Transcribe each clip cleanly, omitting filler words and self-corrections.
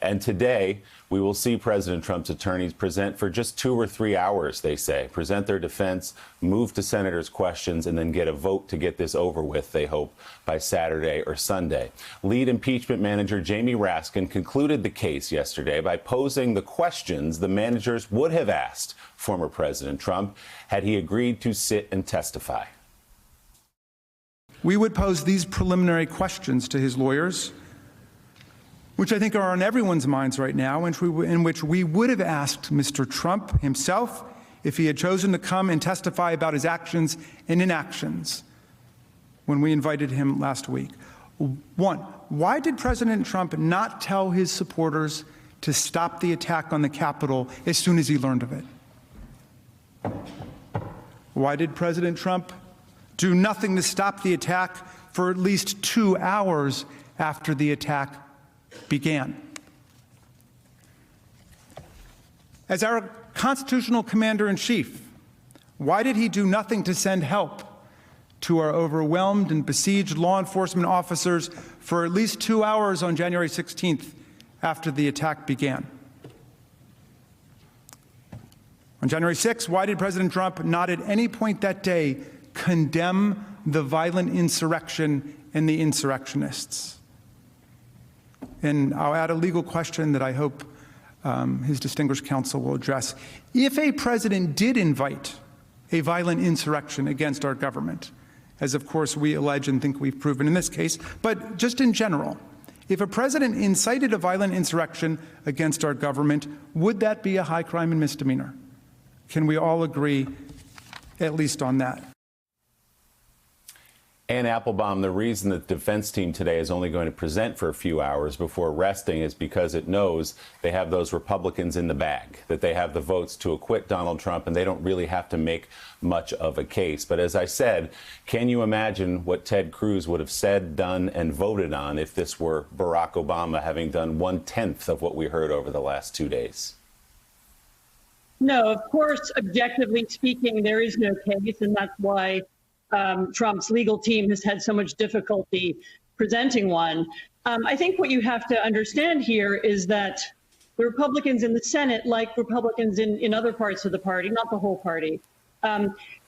And today, we will see President Trump's attorneys present for just 2 or 3 hours, they say, present their defense, move to senators' questions, and then get a vote to get this over with, they hope, by Saturday or Sunday. Lead impeachment manager Jamie Raskin concluded the case yesterday by posing the questions the managers would have asked former President Trump had he agreed to sit and testify. We would pose these preliminary questions to his lawyers, which I think are on everyone's minds right now, in which we would have asked Mr. Trump himself if he had chosen to come and testify about his actions and inactions when we invited him last week. One, why did President Trump not tell his supporters to stop the attack on the Capitol as soon as he learned of it? Why did President Trump do nothing to stop the attack for at least 2 hours after the attack began? As our constitutional commander-in-chief, why did he do nothing to send help to our overwhelmed and besieged law enforcement officers for at least 2 hours on January 16th after the attack began? On January 6th, why did President Trump not at any point that day condemn the violent insurrection and the insurrectionists? And I'll add a legal question that I hope his distinguished counsel will address. If a president did invite a violent insurrection against our government, as of course we allege and think we've proven in this case, but just in general, if a president incited a violent insurrection against our government, would that be a high crime and misdemeanor? Can we all agree at least on that? Ann Applebaum, the reason that the defense team today is only going to present for a few hours before resting is because it knows they have those Republicans in the bag, that they have the votes to acquit Donald Trump, and they don't really have to make much of a case. But as I said, can you imagine what Ted Cruz would have said, done, and voted on if this were Barack Obama having done 1/10 of what we heard over the last 2 days? No, of course, objectively speaking, there is no case, and that's why Trump's legal team has had so much difficulty presenting one. I think what you have to understand here is that the Republicans in the Senate, like Republicans in other parts of the party, not the whole party,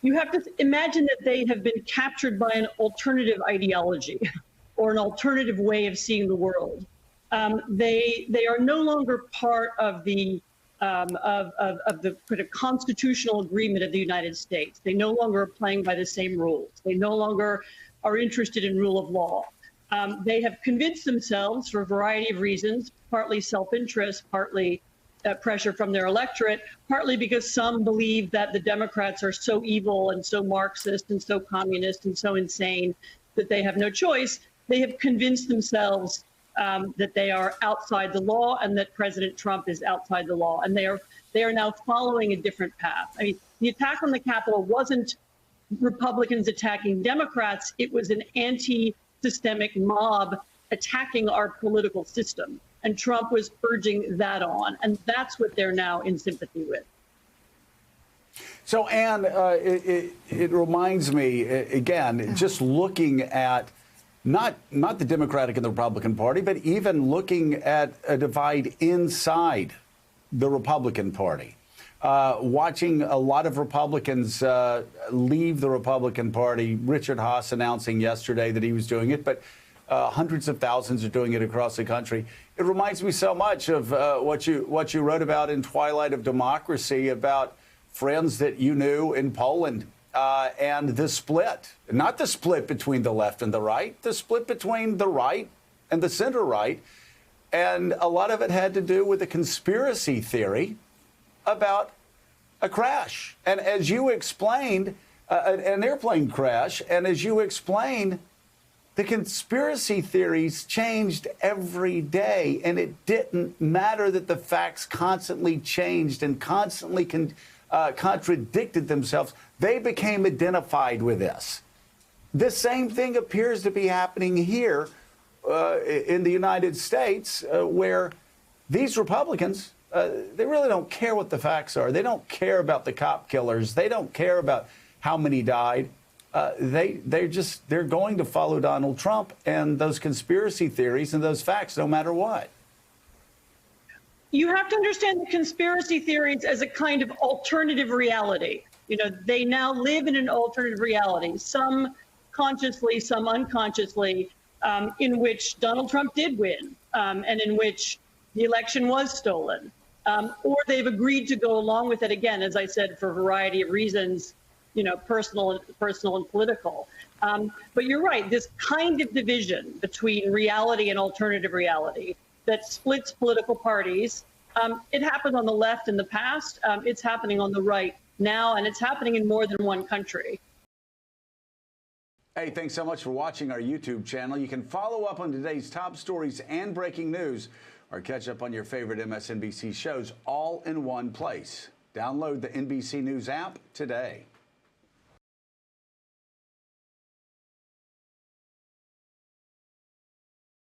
you have to imagine that they have been captured by an alternative ideology or an alternative way of seeing the world. They are no longer part of the kind of constitutional agreement of the United States. They no longer are playing by the same rules. They no longer are interested in rule of law. They have convinced themselves for a variety of reasons, partly self-interest, partly pressure from their electorate, partly because some believe that the Democrats are so evil and so Marxist and so communist and so insane that they have no choice. They have convinced themselves that they are outside the law and that President Trump is outside the law. And they are now following a different path. I mean, the attack on the Capitol wasn't Republicans attacking Democrats. It was an anti-systemic mob attacking our political system. And Trump was urging that on. And that's what they're now in sympathy with. So, Ann, it reminds me, again, just looking at not the Democratic and the Republican Party, but even looking at a divide inside the Republican Party. Watching a lot of Republicans leave the Republican Party. Richard Haas announcing yesterday that he was doing it, but hundreds of thousands are doing it across the country. It reminds me so much of what you wrote about in Twilight of Democracy about friends that you knew in Poland. And the split, not the split between the left and the right, the split between the right and the center right. And a lot of it had to do with a conspiracy theory about a crash. And as you explained, an airplane crash. And as you explained, the conspiracy theories changed every day. And it didn't matter that the facts constantly changed and constantly contradicted themselves. They became identified with this. The same thing appears to be happening here in the United States, where these Republicans, they really don't care what the facts are. They don't care about the cop killers. They don't care about how many died. They're going to follow Donald Trump and those conspiracy theories and those facts no matter what. You have to understand the conspiracy theories as a kind of alternative reality. They now live in an alternative reality, some consciously, some unconsciously, in which Donald Trump did win, and in which the election was stolen. Or they've agreed to go along with it again, as I said, for a variety of reasons, personal and political. But you're right, this kind of division between reality and alternative reality that splits political parties, it happened on the left in the past, it's happening on the right now, and it's happening in more than one country. Hey, thanks so much for watching our YouTube channel. You can follow up on today's top stories and breaking news, or catch up on your favorite MSNBC shows all in one place. Download the NBC News app today.